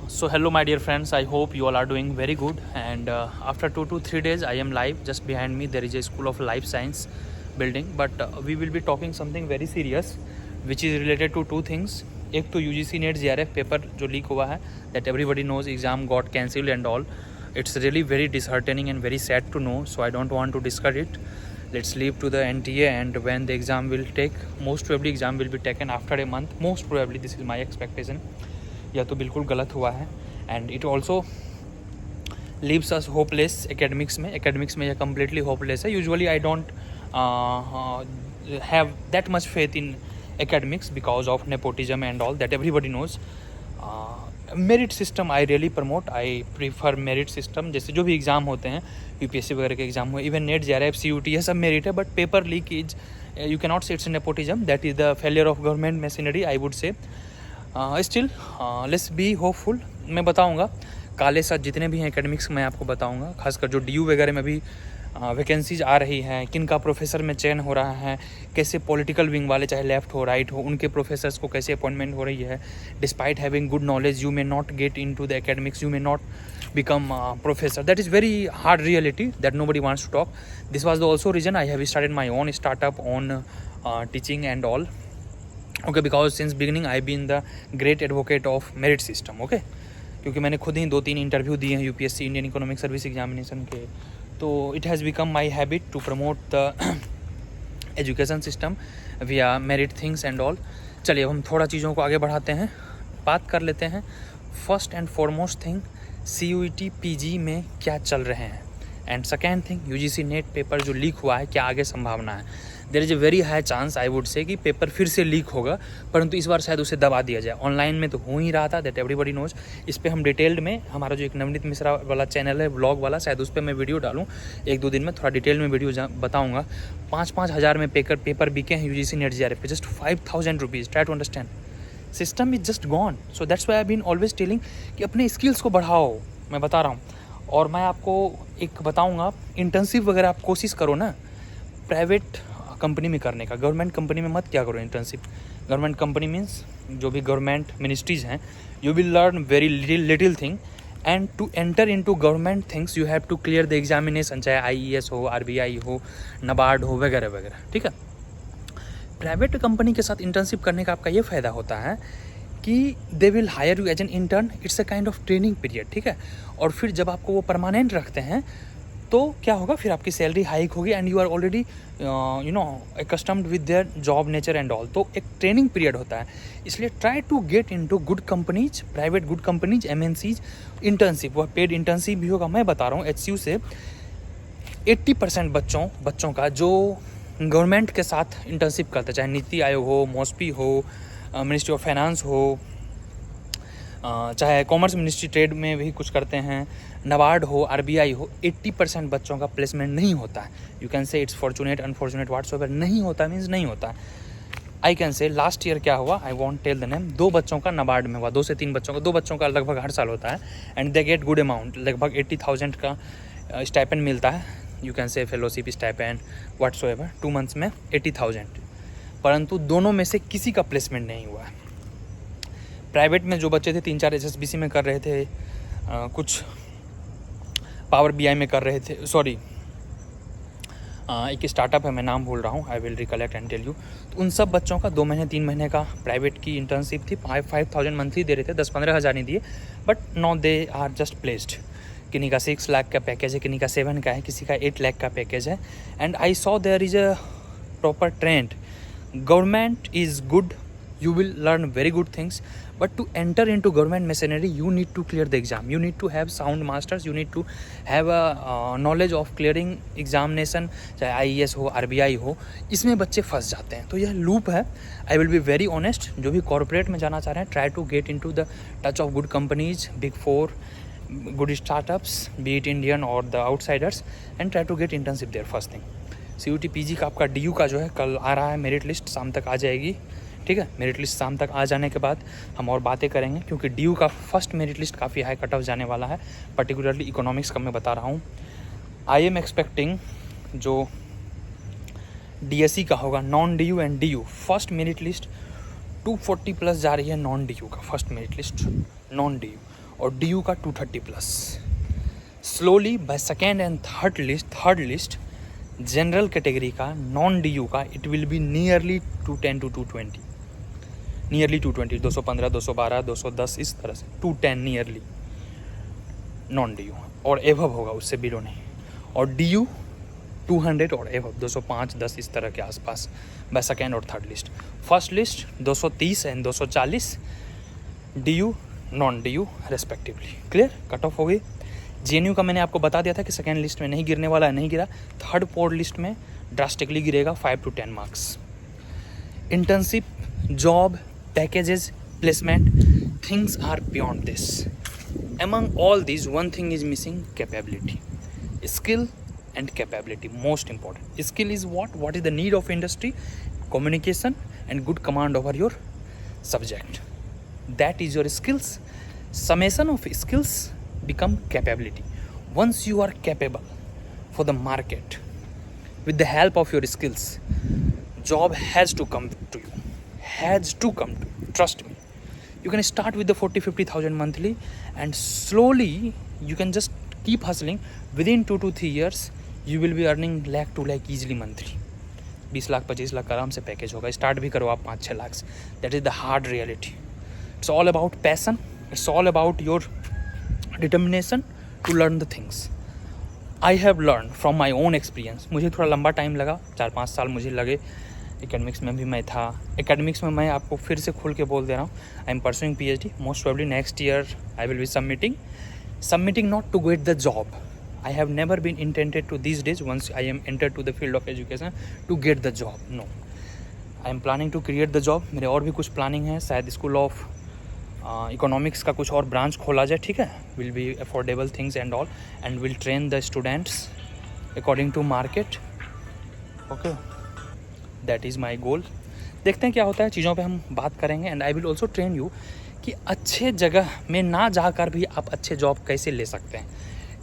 So hello my dear friends, I hope you all are doing very good, and after 2 to 3 days I am live. Just behind me there is a School of Life Science building, but we will be talking something very serious which is related to two things. एक तो UGC net JRF paper जो leak हुआ है, that everybody knows exam got cancelled and all. It's really very disheartening and very sad to know, so I don't want to discuss it. Let's leave to the NTA, and when the exam will take, most probably exam will be taken after a month. Most probably, this is my expectation. यह तो बिल्कुल गलत हुआ है, and it also leaves us hopeless academics में यह completely hopeless है. Usually I don't have that much faith in academics because of nepotism and all that everybody knows. Merit system I really promote, I prefer merit system. जैसे जो भी exam होते हैं, UPSC वगैरह के एग्जाम हुए, even net JRF CUT, यह सब मेरिट है, but paper leak is you can not say it's nepotism. That is the failure of government machinery, I would say. Still let's be hopeful. मैं बताऊंगा काले साथ जितने भी हैं एकेडमिक्स मैं आपको बताऊंगा, खासकर जो DU वगैरह में भी वैकेंसीज आ रही हैं, किन का प्रोफेसर में चयन हो रहा है, कैसे पॉलिटिकल विंग वाले चाहे लेफ्ट हो राइट हो उनके प्रोफेसर्स को कैसे अपॉइंटमेंट हो रही है. Despite having good knowledge you may not get into the academics, you may not become professor. That is very hard reality that nobody wants to talk. This was the also reason I have started my own startup on teaching and all. Okay, because since beginning I been the great advocate of merit system. Okay, क्योंकि मैंने खुद ही 2-3 interview दिए हैं UPSC Indian economic service examination के, तो it has become my habit to promote the education system via merit things and all. चलिए अब हम थोड़ा चीज़ों को आगे बढ़ाते हैं, बात कर लेते हैं. First and foremost thing, CUET PG में क्या चल रहे हैं, and second thing, UGC net paper जो लीक हुआ है क्या आगे संभावना है. There is a very high chance I would say कि पेपर फिर से लीक होगा, परंतु इस बार शायद उसे दबा दिया जाए. ऑनलाइन में तो हो ही रहा था, दैट एवरीबडी नोज. इस पर हम डिटेल्ड में, हमारा जो एक नवनीत मिश्रा वाला चैनल है ब्लॉग वाला, शायद उस पर मैं वीडियो डालूँ 1-2 दिन में, थोड़ा डिटेल में वीडियो बताऊँगा. 5-5 हज़ार में पेपर बिके हैं UGC नेट JRF पे, just 5,000 rupees. Try to understand, system is just gone. So that's why I been always telling कि अपने स्किल्स को बढ़ाओ. मैं बता रहा हूँ, और मैं आपको एक बताऊँगा, इंटर्नशिप वगैरह आप कोशिश करो ना प्राइवेट कंपनी में करने का, गवर्नमेंट कंपनी में मत क्या करो इंटर्नशिप. गवर्नमेंट कंपनी मीन्स जो भी गवर्नमेंट मिनिस्ट्रीज हैं, you will learn very little thing, and to enter into government things you have to clear the examination, चाहे IES हो, RBI हो, NABARD हो, वगैरह वगैरह. ठीक है, प्राइवेट कंपनी के साथ इंटर्नशिप करने का आपका ये फ़ायदा होता है कि they will hire you as an intern. It's a kind of training period. ठीक है, और फिर जब आपको वो परमानेंट रखते हैं तो क्या होगा, फिर आपकी सैलरी हाइक होगी, and you are already accustomed with their job nature and all. तो एक ट्रेनिंग पीरियड होता है, इसलिए try to get into good companies, private good companies, MNCs. Internship, वह पेड इंटर्नशिप भी होगा. मैं बता रहा हूँ HCU से 80% बच्चों का जो गवर्नमेंट के साथ इंटर्नशिप करते हैं, चाहे नीति आयोग हो, MOSPI हो, मिनिस्ट्री ऑफ फाइनेंस हो, चाहे कॉमर्स मिनिस्ट्री ट्रेड में भी कुछ करते हैं, NABARD हो, RBI हो, 80% बच्चों का प्लेसमेंट नहीं होता है. You can say it's fortunate unfortunate whatsoever, नहीं होता मीन्स नहीं होता है. I can say last year क्या हुआ, I want tell the name, 2 बच्चों का NABARD में हुआ, 2 से 3 बच्चों का, 2 बच्चों का लगभग हर साल होता है, and they get good amount, लगभग 80,000 का स्टाइपेंड मिलता है. यू कैन से फेलोशिप स्टाइपेंड व्हाट्सएवर, 2 मंथ्स में 80,000. परंतु दोनों में से किसी का प्लेसमेंट नहीं हुआ है. प्राइवेट में जो बच्चे थे 3-4 SSBC में कर रहे थे, कुछ पावर BI में कर रहे थे, सॉरी एक स्टार्टअप है, मैं नाम भूल रहा हूँ, I will recollect and tell you. तो उन सब बच्चों का 2 महीने 3 महीने का प्राइवेट की इंटर्नशिप थी. 5,000 मंथली दे रहे थे, 10-15 हज़ार नहीं दिए, but now they are just placed. किन्हीं का 6 लाख का पैकेज है, किन्हीं का 7 का है, किसी का 8 लाख का पैकेज है. And I saw there is a proper trend. Government is good, you will learn very good things, but to enter into government machinery you need to clear the exam, you need to have sound masters, you need to have a knowledge of clearing examination, चाहे IES हो, RBI हो. इसमें बच्चे फंस जाते हैं, तो यह लूप है. I will be very honest, जो भी कॉर्पोरेट में जाना चाह रहे हैं, try to get into the touch of good companies, Big 4 good startups, be it Indian और the outsiders, and try to get internship there. First thing, CUET PG का आपका DU का जो है कल आ रहा है, मेरिट लिस्ट शाम तक आ जाएगी. ठीक है, मेरिट लिस्ट शाम तक आ जाने के बाद हम और बातें करेंगे, क्योंकि DU का फर्स्ट मेरिट लिस्ट काफ़ी हाई कट ऑफ जाने वाला है, पर्टिकुलरली इकोनॉमिक्स का मैं बता रहा हूँ. आई एम एक्सपेक्टिंग जो DSE का होगा, non DU and DU, first merit list 240 plus जा रही है. नॉन DU का first merit list, non DU, और DU का 230 plus. Slowly by second and third list general category का नॉन DU का it will be nearly 210 to 220, nearly 220, 215, 212, 210 इस तरह से 210 नियरली नॉन DU, और एवब होगा उससे बिलो नहीं. और DU 200 और एवब 205, 10 इस तरह के आसपास बाय सेकेंड और third list. First list 230 and 240 DU non DU respectively. Clear, cut off हो गई. JNU का मैंने आपको बता दिया था कि सेकेंड लिस्ट में नहीं गिरने वाला है, नहीं गिरा. थर्ड फोर्थ लिस्ट में ड्रास्टिकली गिरेगा 5 to 10 marks. Internship, job, packages, placement, things are beyond this. Among all these, one thing is missing: capability, skill and capability. Most important. Skill is what? What is the need of industry? Communication and good command over your subject. That is your skills. Summation of skills become capability. Once you are capable for the market, with the help of your skills, job has to come to you. Has to come to you. Trust me. You can start with the 40,000-50,000 monthly, and slowly you can just keep hustling. Within 2 to 3 years you will be earning lakh to lakh easily monthly. 20 lakh 25 lakh आराम से package होगा. Start भी करो आप 5-6 लाख से. That is the hard reality. It's all about passion, it's all about your determination to learn the things. I have learn from my own experience. मुझे थोड़ा लंबा टाइम लगा, 4-5 साल मुझे लगे. एकेडमिक्स में भी मैं था. एकेडमिक्स में मैं आपको फिर से खुल के बोल दे रहा हूँ, I am pursuing PhD. Most probably next year I will be submitting not to get the job. I have never been intended to these days, once I am entered to the field of education, to get the job. No, I am planning to create the job. मेरे और भी कुछ planning है. शायद school of economics का कुछ और branch खोला जाए. ठीक है, will be affordable things and all, and will train the students according to market. Okay, that is my goal. देखते हैं क्या होता है. चीज़ों पे हम बात करेंगे. And I will also train you कि अच्छे जगह में ना जाकर भी आप अच्छे जॉब कैसे ले सकते हैं.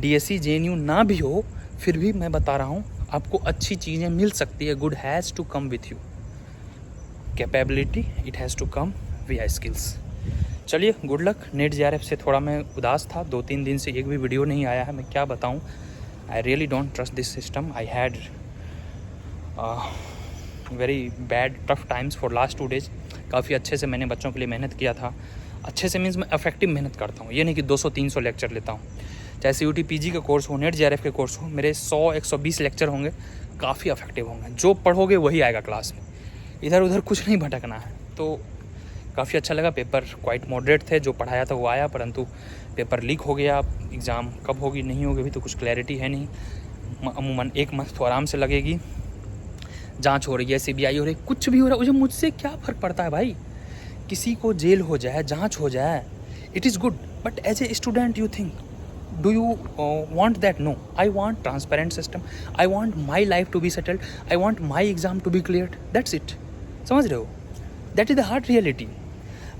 DSC JNU ना भी हो, फिर भी मैं बता रहा हूँ आपको अच्छी चीज़ें मिल सकती है. Good has to come with you. Capability, it has to come via skills. चलिए, गुड लक. नेट JRF से थोड़ा मैं उदास था. 2-3 दिन से एक भी वीडियो नहीं आया है. मैं क्या बताऊँ, I really don't trust this system. I had very bad tough times for last 2 days. काफ़ी अच्छे से मैंने बच्चों के लिए मेहनत किया था. अच्छे से मीन्स मैं इफेक्टिव मेहनत करता हूँ. ये नहीं कि 200-300 लेक्चर लेता हूँ. चाहे CUT PG का कोर्स हो, नेट JRF के कोर्स हो, मेरे 100-120 लेक्चर होंगे. काफ़ी इफेक्टिव होंगे. जो पढ़ोगे वही आएगा क्लास में. इधर उधर कुछ नहीं भटकना है. तो काफ़ी अच्छा लगा. पेपर क्वाइट मॉडरेट थे. जो पढ़ाया था वो आया, परंतु पेपर लीक हो गया. एग्ज़ाम कब होगी नहीं होगी अभी तो कुछ क्लैरिटी है नहीं. अमूमन 1 मंथ तो आराम से लगेगी. जांच हो रही है, CBI हो रही है, कुछ भी हो रहा है. मुझसे क्या फ़र्क पड़ता है भाई. किसी को जेल हो जाए, जांच हो जाए, it is good. But as a student you think, do you want that? No, I want transparent system. I want my life to be settled. I want my exam to be cleared. That's it. समझ रहे हो? That is the hard reality.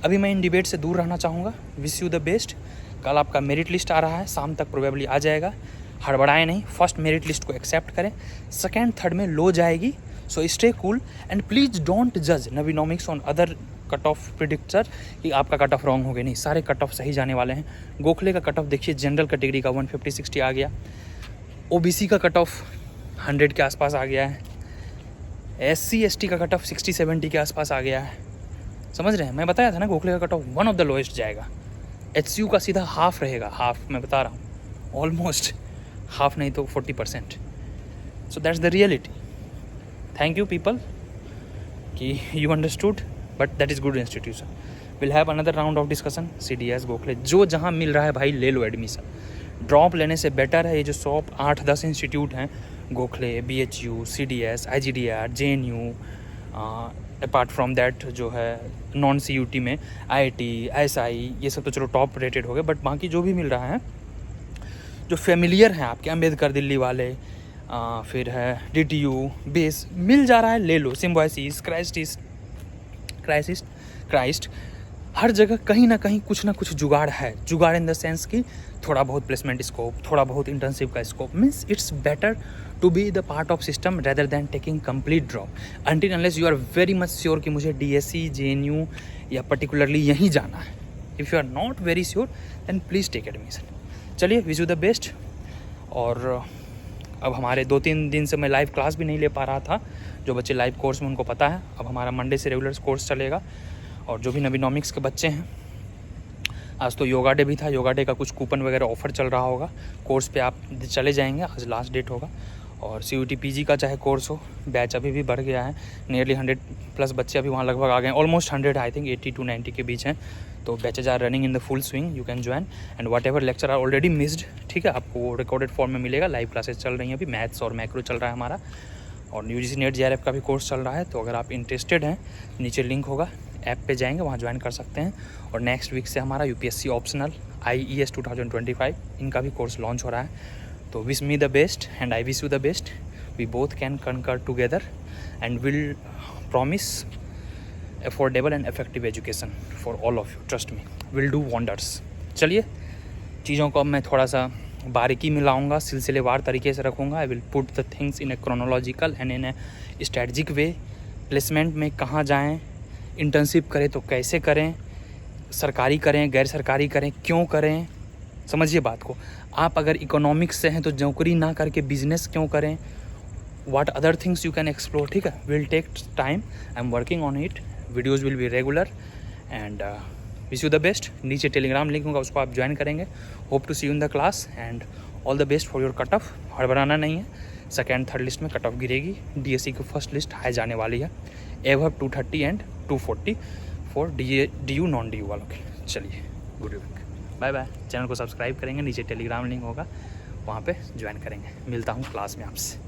अभी मैं इन debate से दूर रहना चाहूँगा. Wish you the best. कल आपका मेरिट लिस्ट आ रहा है, शाम तक प्रोबेबली आ जाएगा. हड़बड़ाएं नहीं. फर्स्ट मेरिट लिस्ट को एक्सेप्ट करें. सेकेंड थर्ड में लो जाएगी. So stay cool and please don't जज Navinomics on other cut off predictor कि आपका कट ऑफ रॉन्ग हो गया. नहीं, सारे कट ऑफ सही जाने वाले हैं. गोखले का कट ऑफ देखिए, जनरल कैटेगरी का 150-60 आ गया. OBC का कट ऑफ 100 के आसपास आ गया है. SC/ST का कट ऑफ 60-70 के आसपास आ गया है. समझ रहे हैं? मैं बताया था ना, गोखले का cut off 1 of the lowest जाएगा. HCU का सीधा हाफ रहेगा. हाफ मैं बता रहा हूँ, ऑलमोस्ट हाफ नहीं तो 40%. So that's the reality. Thank you people कि you understood. But that is good institution. Will have another round of discussion. CDS Gokhale, जो जहाँ मिल रहा है भाई ले लो एडमिशन. ड्रॉप लेने से बेटर है ये जो 8-10 इंस्टीट्यूट हैं, Gokhale, BHU, CDS, IGDR, JNU, apart from that जो है नॉन CUT में IIT, SI, ये सब तो चलो टॉप रेटेड हो गए. बट बाकी जो भी मिल रहा है, जो फेमिलियर हैं आपके, अम्बेडकर दिल्ली वाले, फिर है DTU, बेस, मिल जा रहा है, ले लो. सिम्बोसिस, क्राइस्ट, हर जगह कहीं ना कहीं कुछ ना कुछ जुगाड़ है. जुगाड़ इन द सेंस कि थोड़ा बहुत प्लेसमेंट स्कोप, थोड़ा बहुत इंटर्नशिप का scope. Means it's better to be the part of system rather than taking complete drop. Until unless you are very much sure कि मुझे DSC, JNU या पर्टिकुलरली यहीं जाना है, if you are not very sure then please take admission. चलिए, wish you the best. और अब हमारे 2-3 दिन से मैं लाइव क्लास भी नहीं ले पा रहा था। जो बच्चे लाइव कोर्स में उनको पता है, अब हमारा मंडे से रेगुलर कोर्स चलेगा। और जो भी नवीनॉमिक्स के बच्चे हैं, आज तो योगा डे भी था, योगा डे का कुछ कूपन वगैरह ऑफर चल रहा होगा, कोर्स पे आप चले जाएंगे, आज लास्ट डेट होगा। और CUT PG का चाहे कोर्स हो, बैच अभी भी बढ़ गया है, नियरली 100+ बच्चे अभी वहाँ लगभग आ गए हैं, ऑलमोस्ट 100 आई थिंक 80 to 90 के बीच हैं। तो batches are running in the full swing, you can join and whatever lecture are already missed, ठीक है, आपको रिकॉर्डेड फॉर्म में मिलेगा। लाइव क्लासेस चल रही हैं अभी, मैथ्स और मैक्रो चल रहा है हमारा, और UGC नेट JRF का भी कोर्स चल रहा है। तो अगर आप इंटरेस्टेड हैं, नीचे लिंक होगा, ऐप पे जाएंगे, वहाँ ज्वाइन कर सकते हैं। और नेक्स्ट वीक से हमारा UPSC ऑप्शनल IES 2025 इनका भी कोर्स लॉन्च हो रहा है। तो wish me the best and I wish you the best. We both can conquer together and will promise affordable and effective education for all of you, trust me, will do wonders. चलिए, चीज़ों को अब मैं थोड़ा सा बारीकी में लाऊंगा, सिलसिलेवार तरीके से रखूँगा। I will put the things in A chronological and in A strategic way. Placement में कहाँ जाएँ, इंटर्नशिप करें तो कैसे करें, सरकारी करें गैर सरकारी करें, क्यों करें, समझिए बात को। आप अगर इकोनॉमिक्स से हैं तो नौकरी ना करके बिजनेस क्यों करें, what other things you can explore, ठीक है। Will take time, I am working on it, videos will be regular and wish you the best. नीचे टेलीग्राम लिंक होगा, उसको आप ज्वाइन करेंगे। Hope to see you in the class and all the best for your cut off. हड़बड़ाना नहीं है, 2nd 3rd list में cut off गिरेगी। DSC की फर्स्ट लिस्ट हाई जाने वाली है, एवब 230 and 240 for DU non DU वालों के। चलिए, good evening, bye bye. Channel को सब्सक्राइब करेंगे, नीचे टेलीग्राम लिंक होगा, वहाँ पे ज्वाइन करेंगे। मिलता हूँ क्लास में आपसे।